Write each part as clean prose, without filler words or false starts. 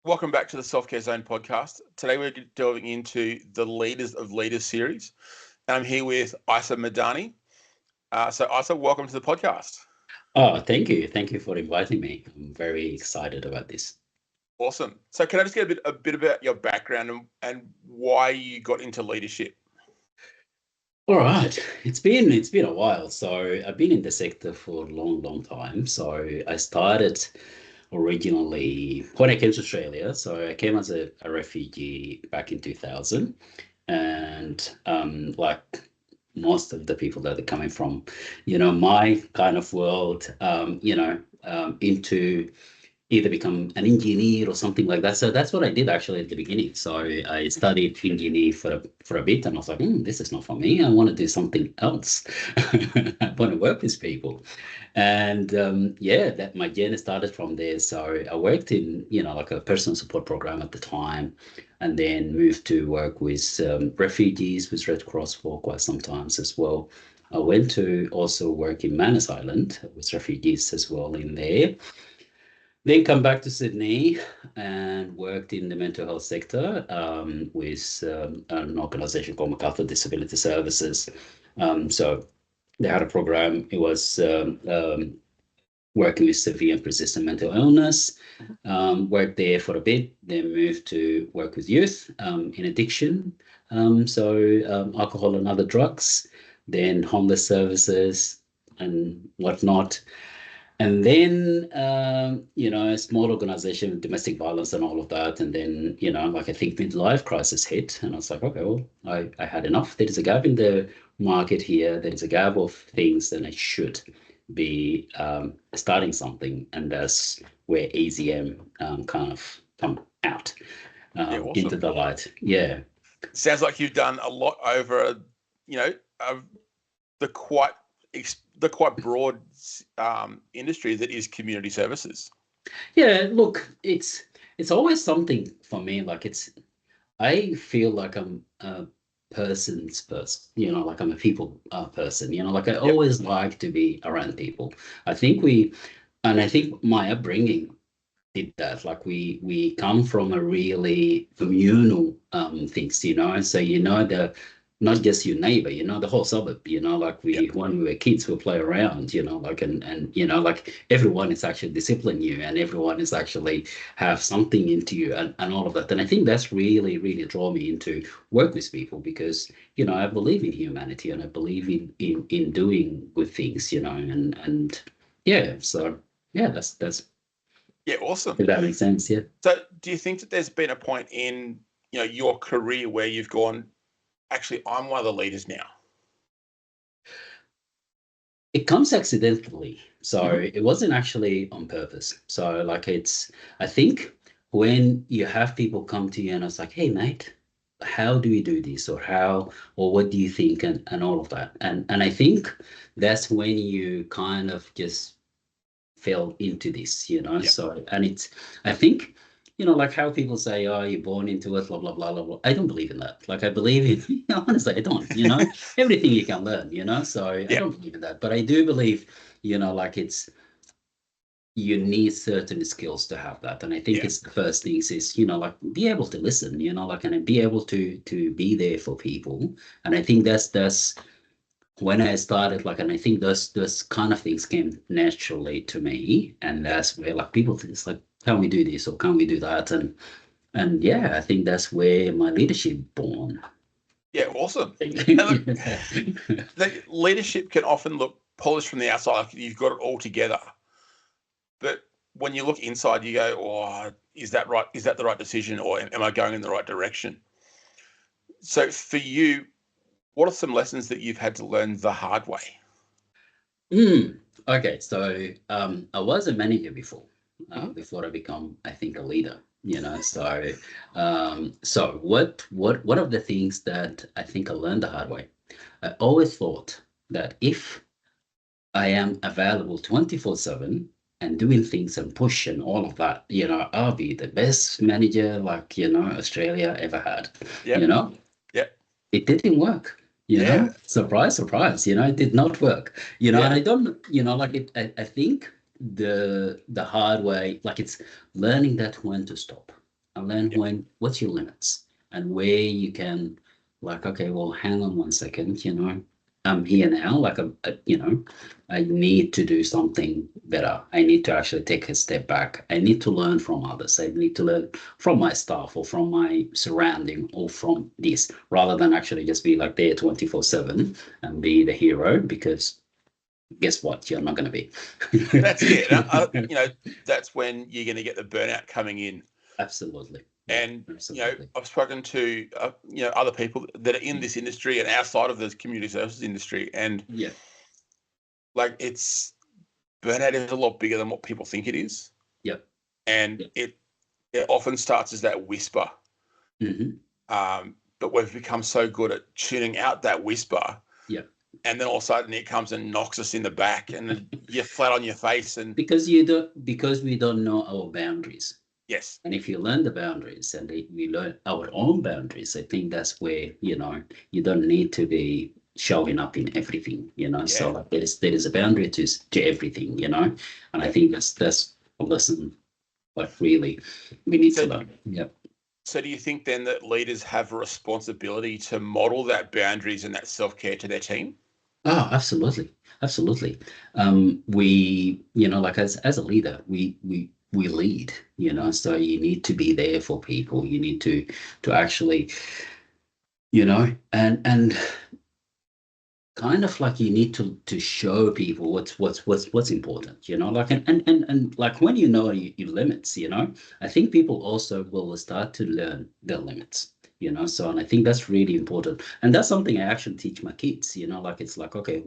Welcome back to the Self-Care Zone podcast. Today we're delving into the Leaders of Leaders series. And I'm here with Eisa Medani. So Eisa, welcome to the podcast. Oh, thank you. Thank you for inviting me. I'm very excited about this. Awesome. So can I just get a bit about your background and why you got into leadership? All right. It's been a while. So I've been in the sector for a long time. So I started originally when I came to Australia. So I came as a refugee back in 2000. And like most of the people that are coming from, my kind of world, into either become an engineer or something like that. So that's what I did actually at the beginning. So I studied engineer for a bit, and I was like, this is not for me. I want to do something else. I want to work with people, and that my journey started from there. So I worked in like a personal support program at the time, and then moved to work with refugees with Red Cross for quite some times as well. I went to also work in Manus Island with refugees as well in there. Then come back to Sydney and worked in the mental health sector with an organization called MacArthur Disability Services. So they had a program. It was working with severe and persistent mental illness. Worked there for a bit, then moved to work with youth in addiction. Alcohol and other drugs, then homeless services and whatnot. And then, a small organization, domestic violence and all of that. And then, like I think midlife crisis hit. And I was like, okay, well, I had enough. There is a gap in the market here. There is a gap of things that I should be starting something. And that's where AZM kind of come out Awesome. into the light. Yeah. Sounds like you've done a lot over, the quite broad industry that is community services. Yeah, look, it's always something for me. Like I feel like I'm a person's person, like I'm a people person, like I always like to be around people. I think I think my upbringing did that. Like we come from a really communal things, so the not just your neighbor, the whole suburb, like when we were kids, we play around, like like everyone is actually discipline you, and everyone is actually have something into you, and all of that. And I think that's really draw me into work with people, because I believe in humanity, and I believe in doing good things, and yeah, so yeah, that's Yeah, awesome. if that makes sense. Yeah. So do you think that there's been a point in your career where you've gone, actually, I'm one of the leaders now? It comes accidentally. So it wasn't actually on purpose. So like I think when you have people come to you and it's like, hey mate, how do we do this? Or what do you think? And all of that. And I think that's when you kind of just fell into this, So, and I think, like how people say, oh, you're born into it, blah, blah, blah, blah, blah. I don't believe in that. Like I believe in, honestly, I don't, everything you can learn, So I don't believe in that. But I do believe, like you need certain skills to have that. And I think it's the first things is, like be able to listen, like, and be able to be there for people. And I think that's when I started, like, and I think those kind of things came naturally to me, and that's where like people think it's like, can we do this or can we do that? And yeah, I think that's where my leadership born. Yeah, awesome. The leadership can often look polished from the outside, like you've got it all together, but when you look inside, you go, "Oh, is that right? Is that the right decision, or am I going in the right direction?" So for you, what are some lessons that you've had to learn the hard way? Okay, so I was a manager before I become, I think, a leader. So what one of the things that I think I learned the hard way, I always thought that if I am available 24/7 and doing things and push and all of that, I'll be the best manager like, Australia ever had. Yeah. You know, Yeah. it didn't work. Surprise, surprise, it did not work. And I don't, like it, I think the hard way, like it's learning that when to stop. and learn Yeah. what's your limits and where you can, like, okay, well, hang on 1 second, I'm here now, like, I need to do something better. I need to actually take a step back. I need to learn from others. I need to learn from my staff or from my surrounding or from this, rather than actually just be like there 24/7 and be the hero, because guess what? You're not going to be. That's it. That's when you're going to get the burnout coming in. Absolutely. Yeah, And absolutely. I've spoken to other people that are in this industry and outside of the community services industry, and Yeah. like it's burnout is a lot bigger than what people think it is, Yep. and Yep. it often starts as that whisper. Hmm. But we've become so good at tuning out that whisper, Yep. and then all of a sudden it comes and knocks us in the back, and then you're flat on your face. And Because we don't know our boundaries. yes, And if you learn the boundaries and we learn our own boundaries, I think that's where, you don't need to be showing up in everything. So yeah. like there is a boundary to everything. And I Yeah. think that's a lesson like really we need to So, learn. Yep. so do you think then that leaders have a responsibility to model that boundaries and that self-care to their team? Oh, absolutely. Absolutely. Like as a leader, we lead, so you need to be there for people. You need to actually, and kind of like you need to show people what's important, like and like when your limits, I think people also will start to learn their limits, so, and I think that's really important, and that's something I actually teach my kids, like it's like, okay,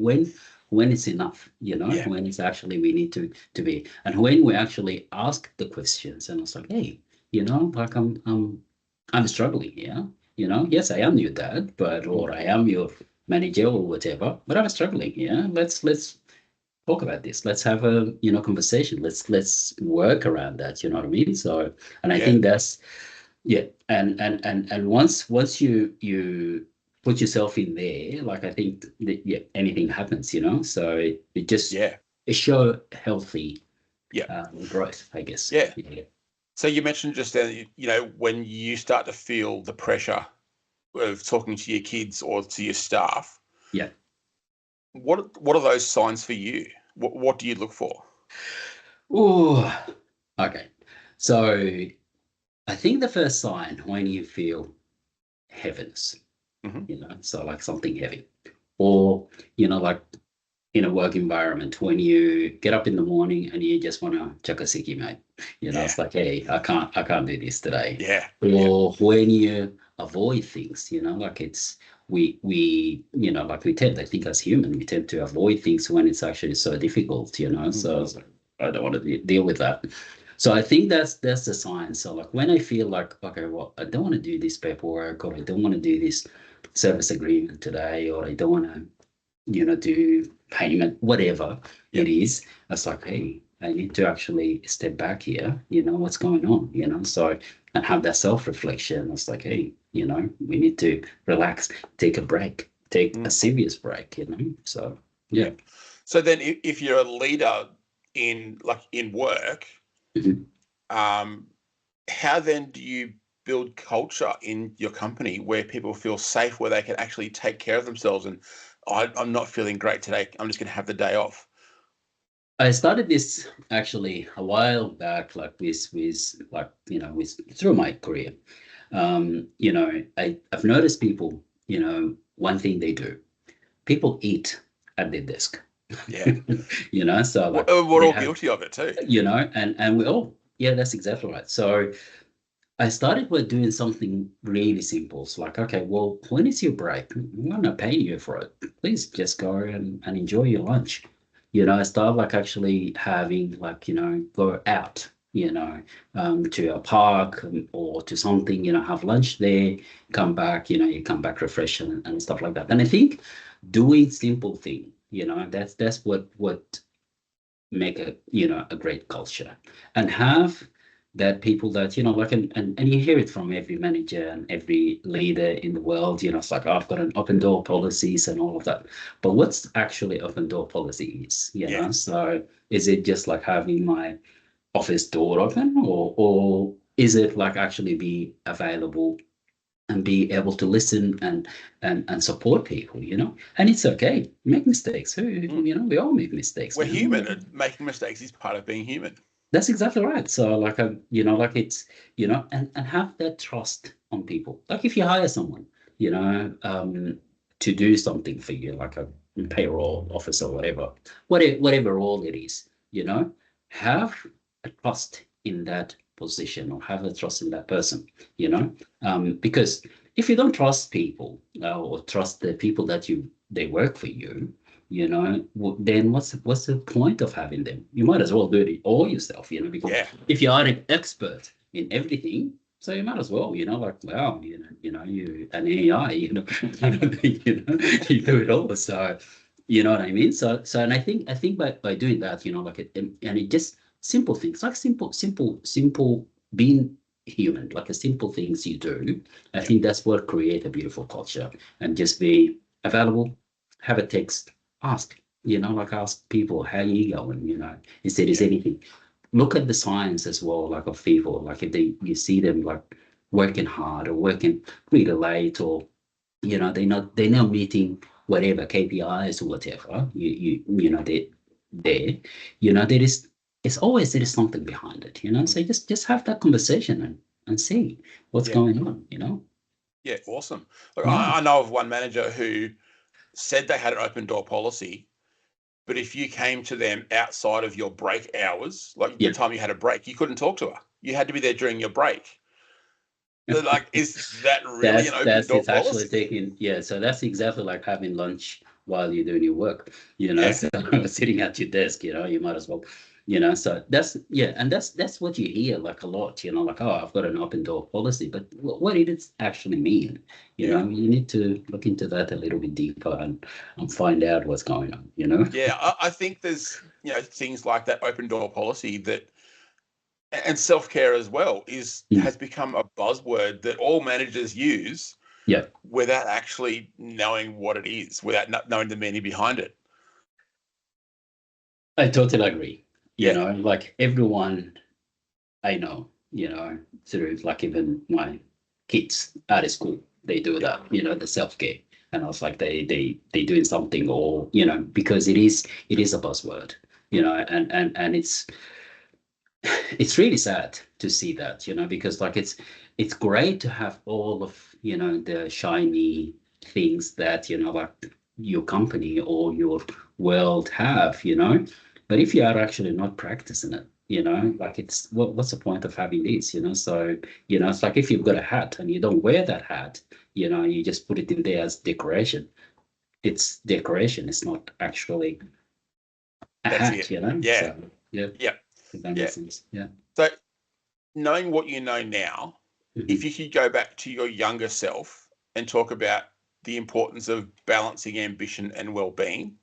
when it's enough, Yeah. when it's actually we need to be, and when we actually ask the questions, and it's like, hey, like I'm struggling here, yes, I am your dad, but or I am your manager or whatever, but I'm struggling. Yeah, let's talk about this. Let's have a conversation. Let's work around that. You know what I mean? So, and I Yeah. think that's, yeah, and once you put yourself in there, like I think that, yeah, anything happens. So it just Yeah. it show healthy Yeah. growth, I guess. Yeah. Yeah. So you mentioned just then, when you start to feel the pressure of talking to your kids or to your staff, Yeah. what are those signs for you? What do you look for? Oh, okay. So I think the first sign when you feel heaviness, Hmm. so like something heavy, or like in a work environment when you get up in the morning and you just want to chuck a sickie, mate. Yeah. It's like, hey, I can't do this today. Yeah. Yeah. Or when you avoid things, like it's like we tend, I think as human, we tend to avoid things when it's actually so difficult, so Mhm. it's like, I don't want to deal with that. So I think that's the sign. So like when I feel like, okay, well, I don't want to do this paperwork, or I don't want to do this service agreement today, or I don't want to do payment, whatever it Yep. is. It's like, hey, I need to actually step back here, what's going on, so, and have that self-reflection. It's like, hey, we need to relax, take a break, take a Mm. serious break, so, yeah. Yeah. So then, if you're a leader in work, Mhm. um, how then do you build culture in your company where people feel safe, where they can actually take care of themselves? And I'm not feeling great today. I'm just going to have the day off. I started this actually a while back, like with through my career. I've noticed people, one thing they do, people eat at their desk. Yeah. So like We're they all have, guilty of it too. and we all, yeah, that's exactly right. So I started with doing something really simple. It's like, okay, well, when is your break? I'm not paying you for it. Please just go and enjoy your lunch. I started like actually having like, go out, to a park, or to something, have lunch there, come back, you come back refreshed and stuff like that. And I think doing simple thing, that's what make a great culture, and have that people that like, and you hear it from every manager and every leader in the world, it's like, oh, I've got an open door policies and all of that, but what's actually open door policies, Yeah. so is it just like having my office door open, or is it like actually be available and be able to listen and support people, and it's okay, make mistakes. We all make mistakes, We're human, man. and making mistakes is part of being human. That's exactly right. So like like it's and have that trust on people. Like if you hire someone, to do something for you, like a payroll officer, whatever role it is, have a trust in that position or have a trust in that person, because if you don't trust people, or trust the people that they work for you, then what's the point of having them? You might as well do it all yourself, because Yeah, if you are an expert in everything, so you might as well, like, wow, you an AI, you do it all. So you know what I mean? So and I think by doing that, like and it just simple things, like simple being human, like the simple things you do. I yeah, think that's what create a beautiful culture, and just be available, have a text, ask, like ask people, how you going, if there is yeah, anything. Look at the signs as well, like of people, like if you see them like working hard or working really late, or they're not meeting whatever KPIs or whatever, they there is, it's always there is something behind it, so just have that conversation and see what's yeah, going on, yeah. Awesome. Look, yeah. I know of one manager who said they had an open door policy, but if you came to them outside of your break hours, like the Yeah. time you had a break, you couldn't talk to her. You had to be there during your break. Like, is that really an open That's door it's actually policy? taking, yeah, so that's exactly like having lunch while you're doing your work, Yeah, so sitting at your desk, you might as well, so that's, yeah, and that's what you hear like a lot, like, oh, I've got an open door policy, but what did it actually mean? yeah, You need to look into that a little bit deeper and find out what's going on, yeah. I think there's things like that open door policy that, and self care as well, is Mm. has become a buzzword that all managers use Yeah, without actually knowing what it is, without knowing the meaning behind it. I totally agree. Yeah, Like everyone I know, through like even my kids out of school, they do yeah, that, the self-care. And I was like, they doing something, or, because it is a buzzword, and it's really sad to see that, because like it's great to have all of, the shiny things that, like your company or your world have, but if you are actually not practicing it, like it's what's the point of having this, so it's like if you've got a hat and you don't wear that hat, you just put it in there as decoration. It's decoration, it's not actually a that's hat, it. Yeah, so yeah, yeah, if that yeah. makes sense, yeah. So, knowing what you know now, if Mhm. you could go back to your younger self and talk about the importance of balancing ambition and well-being,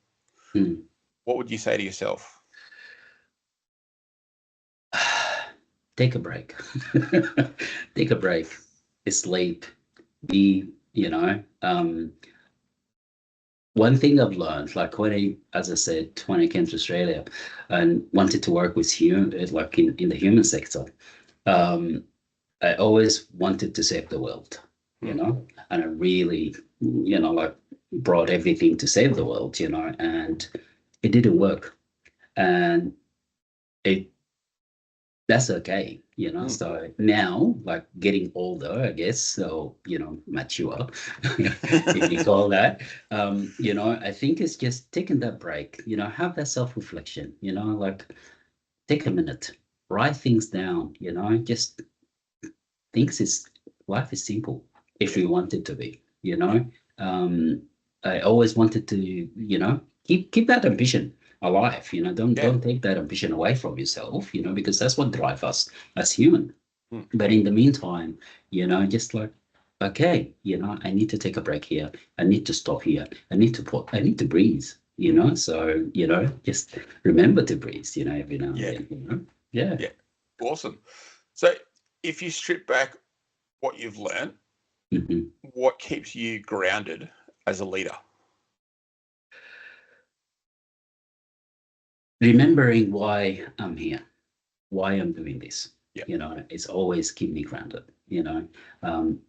Mm. what would you say to yourself? Take a break. Take a break. Sleep. Be, one thing I've learned, like as I said, when I came to Australia and wanted to work with like in the human sector, um, I always wanted to save the world, Hmm. and I really, like brought everything to save the world, and it didn't work. And it that's okay, Hmm. so now, like getting older, I guess, so mature, if you call that, I think it's just taking that break, have that self-reflection, like take a minute, write things down, just things is life is simple if Yeah, we want it to be, um I always wanted to, keep that ambition alive, don't yeah. don't take that ambition away from yourself, because that's what drives us as human. Hmm. But in the meantime, just like, okay, I need to take a break here, I need to stop here, I need to breathe, Hmm. so just remember to breathe, every now and Yeah, then, yeah. yeah. Awesome. So, if you strip back what you've learned, Mhm. what keeps you grounded as a leader? Remembering why I'm here, why I'm doing this. Yeah. It's always keep me grounded, and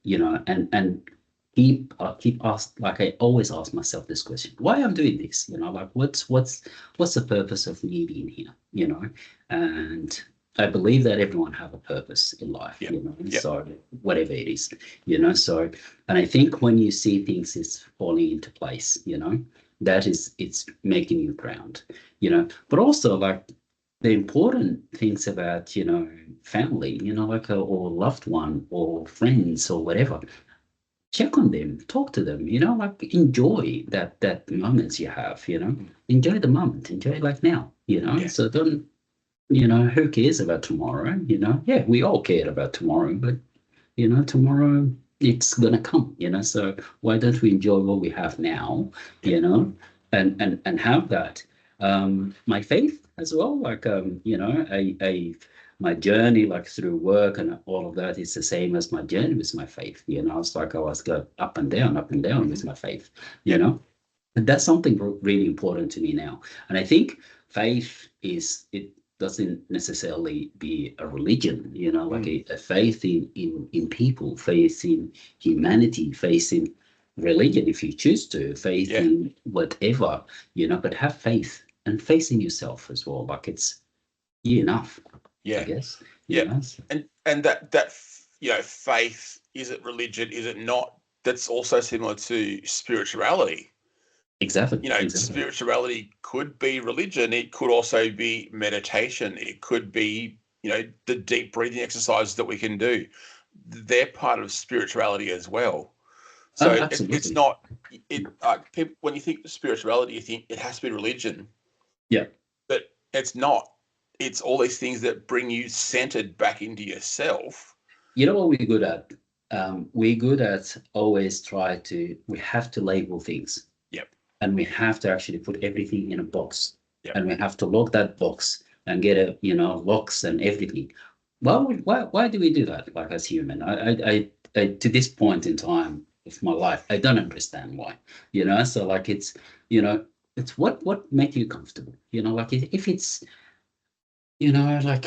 keep ask like I always ask myself this question: why I'm doing this? Like what's the purpose of me being here? And I believe that everyone have a purpose in life, Yeah. Yeah. so whatever it is, so, and I think when you see things is falling into place, that is, it's making you ground, but also like the important things about, family, like or loved one or friends or whatever, check on them, talk to them, like enjoy that moments you have, enjoy the moment, enjoy like now, Yeah. so don't, who cares about tomorrow, yeah, we all care about tomorrow, but tomorrow it's gonna come, so why don't we enjoy what we have now, Yeah. and have that. My faith as well, like, my journey, like through work and all of that, is the same as my journey with my faith. It's like I was go up and down with my faith. Yeah. And that's something really important to me now. And I think faith is, it doesn't necessarily be a religion, like a faith in people, faith in humanity, faith in religion if you choose to, faith Yeah. in whatever, but have faith and faith in yourself as well. Like it's enough, I Yeah. guess, Yeah. So, And faith, is it religion? Is it not? That's also similar to spirituality. exactly, exactly. Spirituality could be religion. It could also be meditation. It could be, the deep breathing exercises that we can do. They're part of spirituality as well. So it's Absolutely. not, people, when you think of spirituality, you think it has to be religion, Yeah. but it's not. It's all these things that bring you centered back into yourself. You know what we're good at? We're good at always we have to label things, Yep. and we have to actually put everything in a box, Yep. and we have to lock that box and get locks and everything. Why do we do that? Like as human, to this point in time of my life, I don't understand why. So like it's what make you comfortable. Like if it's like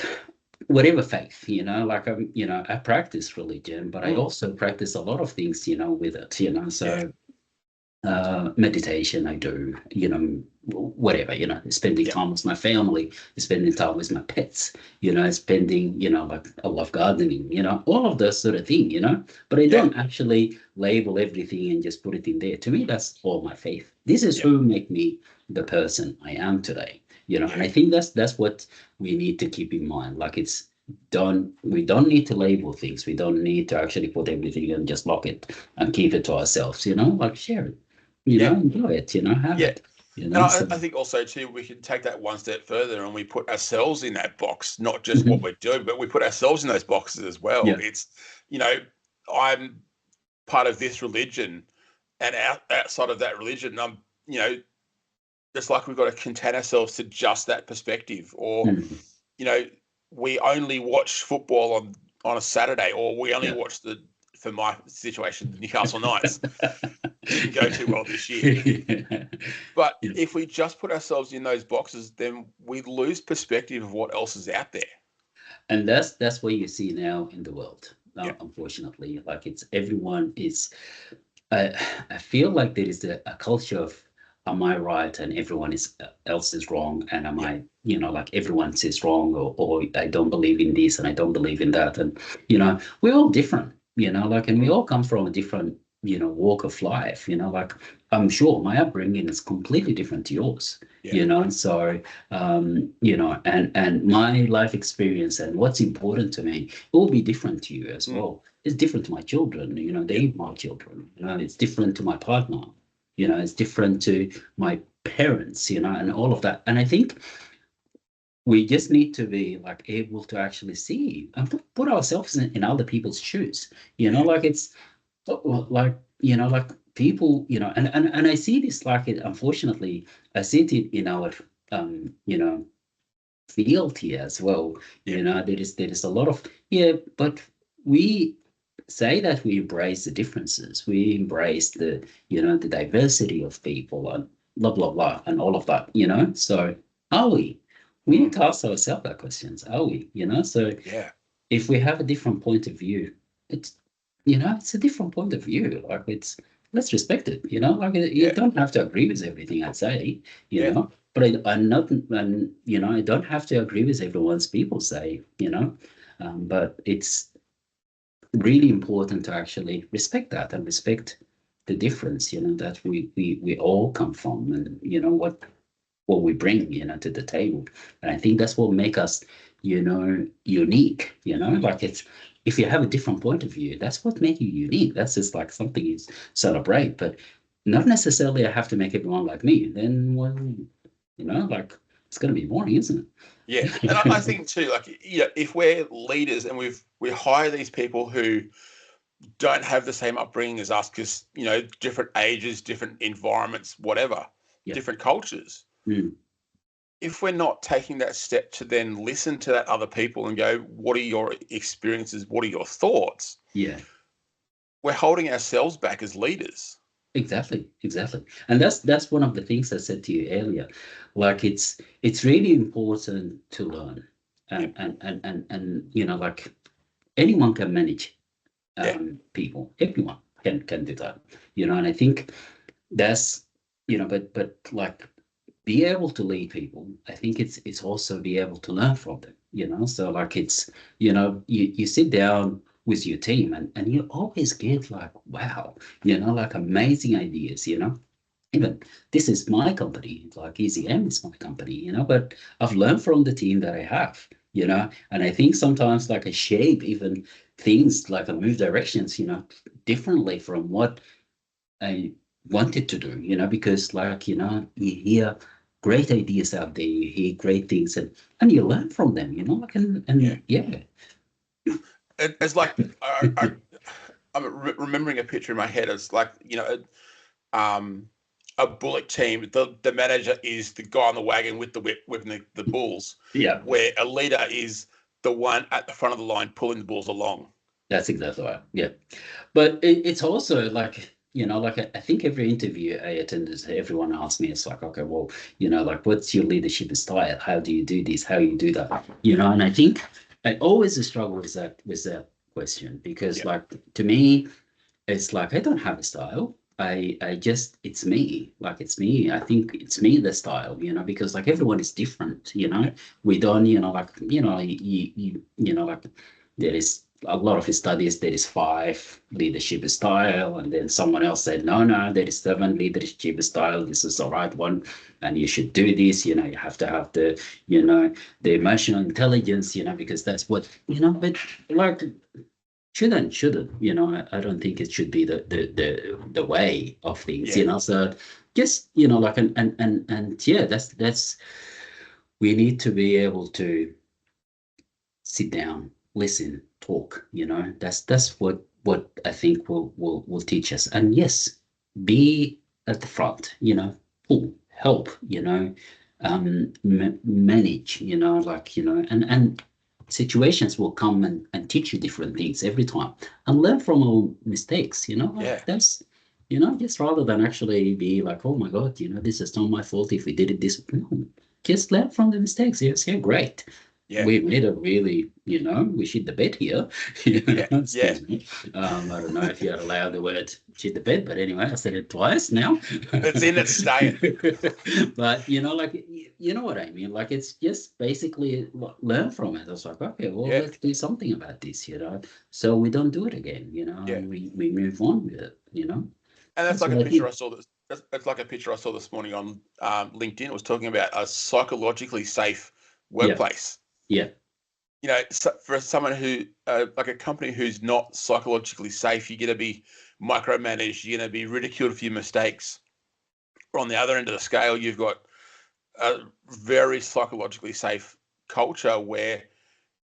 whatever faith, like I practice religion, but I Mm. also practice a lot of things, with it, Yeah. so meditation I do, whatever, spending Yep. time with my family, spending time with my pets, spending, like I love gardening, all of those sort of thing, but I Yeah. don't actually label everything and just put it in there. To me, that's all my faith. This is Yep. who make me the person I am today, and Yeah. I think that's what we need to keep in mind. Like we don't need to label things. We don't need to actually put everything and just lock it and keep it to ourselves, like share it, Yeah. enjoy it, have Yeah. it, And I, so I think also too, we can take that one step further and we put ourselves in that box, not just what mhm, we're doing, but we put ourselves in those boxes as well. yeah, It's, you know, I'm part of this religion, and outside of that religion, I'm, it's like we've got to contain ourselves to just that perspective, or, mhm, you know, we only watch football on a Saturday, or we only yeah. watch for my situation, the Newcastle Knights. Didn't go too well this year. But Yeah. if we just put ourselves in those boxes, then we lose perspective of what else is out there. And that's what you see now in the world, Yeah. unfortunately. Like it's everyone is, I I feel like there is a culture of am I right and everyone else is wrong, and am Yeah. I, like everyone says wrong, or I don't believe in this and I don't believe in that, and we're all different, like, and we Mm. all come from a different walk of life, like I'm sure my upbringing is completely different to yours, Yeah. so and my life experience and what's important to me will be different to you as Mm. well. It's different to my children, Yeah. they my children, it's different to my partner, it's different to my parents, and all of that. And I think we just need to be like able to actually see and put ourselves in other people's shoes, Yeah. like it's like, like people, and I see this, like it, unfortunately, I see it in our field here as well. Yeah. There is a lot of, yeah, but we say that we embrace the differences, we embrace the diversity of people and blah blah blah and all of that. So are we? We Mm. need to ask ourselves that questions. Are we? So Yeah. if we have a different point of view, it's, it's a different point of view. Like, let's respect it. Like, you Yeah, don't have to agree with everything I say. yeah, But I'm not, and I don't have to agree with everyone's people say. But it's really important to actually respect that and respect the difference. That we all come from, and what we bring, to the table. And I think that's what make us, unique, like it's, if you have a different point of view, that's what makes you unique. That's just like something you celebrate, but not necessarily I have to make everyone like me. Then, well, like it's going to be boring, isn't yeah. And I it? think too, like, if we're leaders and we hire these people who don't have the same upbringing as us, because different ages, different environments, whatever, Yeah. different cultures. Mm. If we're not taking that step to then listen to that other people and go, what are your experiences? What are your thoughts? Yeah. We're holding ourselves back as leaders. Exactly, exactly. And that's one of the things I said to you earlier. Like, it's really important to learn, Yeah, and like, anyone can manage yeah, people. Everyone can do that. And I think that's, but like, be able to lead people. I think it's also be able to learn from them. So like, it's, you sit down with your team, and you always get like, wow, like amazing ideas. Even this is my company, like Easy M is my company, but I've learned from the team that I have, and I think sometimes like I shape even things, like I move directions, differently from what I wanted to do, because like, you hear great ideas out there, you hear great things, and you learn from them, like, yeah. and yeah. It's like I'm remembering a picture in my head. It's like, um, a bullock team. The manager is the guy on the wagon with the whip, whipping the bulls, Yeah, where a leader is the one at the front of the line pulling the bulls along. that's exactly right. Yeah. But it's also like, like I think every interview I attended, everyone asked me, it's like, okay, well, like, what's your leadership style? How do you do this? How you do that? And I think I always struggle with that question, because Yeah, like, to me, it's like, I don't have a style. I just, it's me. Like, it's me. I think it's me, the style, because like everyone is different, yeah, We don't, like, like, there is a lot of studies, there is 5 leadership style, and then someone else said, no, there is 7 leadership style. This is the right one, and you should do this. You have to have the emotional intelligence, because that's what, but like, shouldn't I don't think it should be the way of things, yeah, so just, like, and yeah, that's we need to be able to sit down, listen, talk, that's what I think will teach us. And yes, be at the front, pull, help, manage, like, and situations will come and teach you different things every time, and learn from our mistakes, like, yeah, that's, just rather than actually be like, oh my god, this is not my fault if we did it this, no, just learn from the mistakes. Yes, yeah, great, yeah, we made a really, we shit the bed here. yeah, yeah. Excuse me. I don't know if you're allowed the word shit the bed, but anyway, I said it twice now. It's in, it's staying. But like, you know what I mean? Like, it's just basically learn from it. I was like, okay, well, Yeah, let's do something about this, so we don't do it again, yeah. and we move on with it. And that's That's like a what I picture I think. saw. That's like a picture I saw this morning on LinkedIn. It was talking about a psychologically safe Yeah, workplace. yeah. For someone who, like a company who's not psychologically safe, you're going to be micromanaged. You're going to be ridiculed for your mistakes. Or on the other end of the scale, you've got a very psychologically safe culture where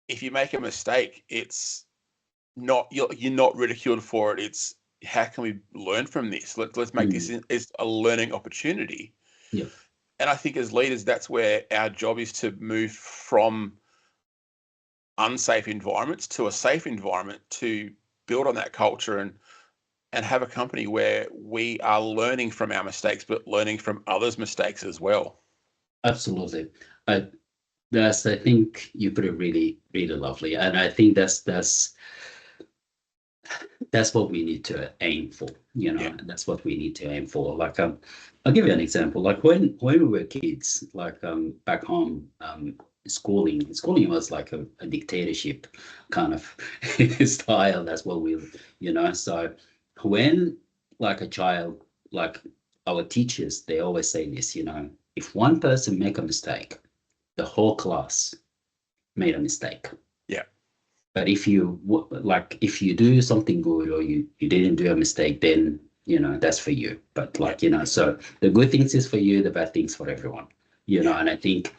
if you make a mistake, it's not you're not ridiculed for it. It's how can we learn from this? Let's make this Mm, is a learning opportunity. yeah, And I think as leaders, that's where our job is to move from unsafe environments to a safe environment to build on that culture and have a company where we are learning from our mistakes, but learning from others' mistakes as well. absolutely. I I think you put it really, really lovely, and I think that's what we need to aim for. Yeah. That's what we need to aim for. Like, I'll give you an example. Like when we were kids, like back home, schooling was like a dictatorship kind of style. That's what so when like a child, like our teachers, they always say this, if one person make a mistake, the whole class made a mistake. Yeah. But if you do something good, or you didn't do a mistake, then that's for you. But Yeah. so the good things is for you, the bad things for everyone. And I think,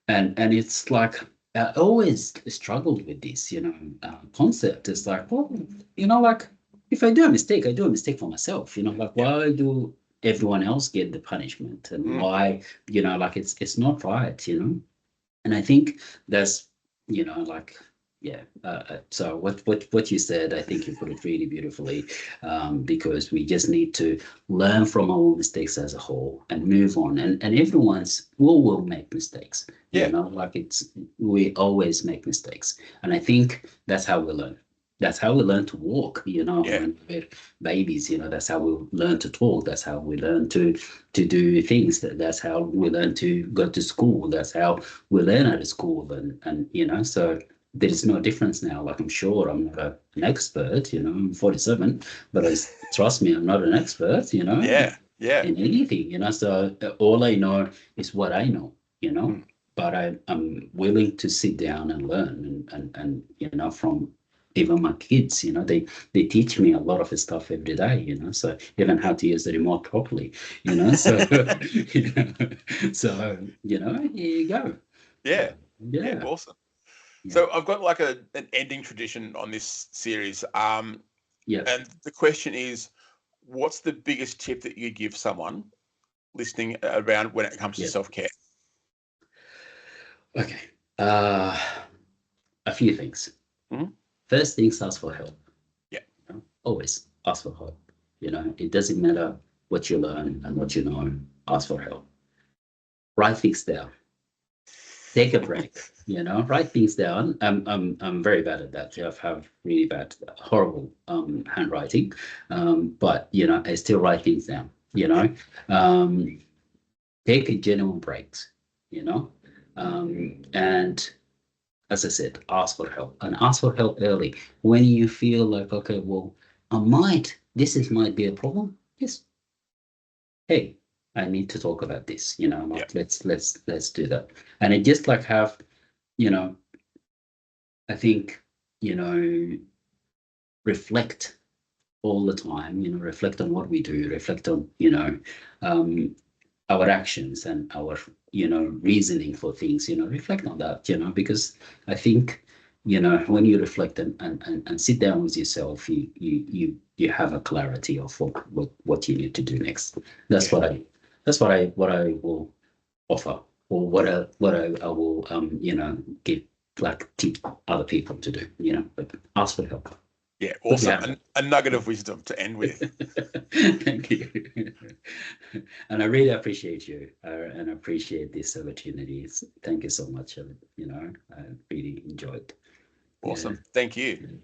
and it's like I always struggled with this, concept. It's like, well, like if I do a mistake, I do a mistake for myself. Like Yeah. why do everyone else get the punishment, and Mm. why, like it's not right. And I think that's, like, yeah. So what you said, I think you put it really beautifully, because we just need to learn from our mistakes as a whole and move on. And everyone's will make mistakes. Yeah. Like we always make mistakes, and I think that's how we learn. That's how we learn to walk. Yeah. When we're babies. That's how we learn to talk. That's how we learn to do things. That's how we learn to go to school. That's how we learn at a school, and so there is no difference now. Like, I'm sure I'm not an expert, I'm 47, but trust me, I'm not an expert, Yeah. Yeah. in anything, so all I know is what I know, Mm. but I'm willing to sit down and learn, and from even my kids, they teach me a lot of stuff every day, so even how to use the remote properly, so so here you go. Yeah. Yeah. Yeah. Awesome. Yeah. So I've got like an ending tradition on this series. Yeah. And the question is, what's the biggest tip that you give someone listening around when it comes to Yeah. self-care? Okay. Uh, a few things. Mhm. First things, ask for help. Yeah. Always ask for help. It doesn't matter what you learn and what you know. Ask for help. Write things down. Take a break. Write things down. I'm very bad at that. I have really bad, horrible handwriting. But I still write things down. Yeah. Um, take a genuine breaks. And as I said, ask for help, and ask for help early. When you feel like, okay, well, might be a problem. Just, hey, I need to talk about this. Yeah. Like let's do that. And it just like have, you know, I think, reflect all the time. Reflect on what we do. Reflect on, um, our actions and our reasoning for things. Reflect on that. Because I think when you reflect and sit down with yourself, you have a clarity of what you need to do next. That's Yeah. what I will offer, or what I will give, like, tip other people to do. But ask for help. Yeah. Put your Awesome. hand A nugget of wisdom to end up. with. Thank you. And I really appreciate you, and appreciate this opportunity. Thank you so much. I really enjoyed. Yeah. Awesome. Thank you.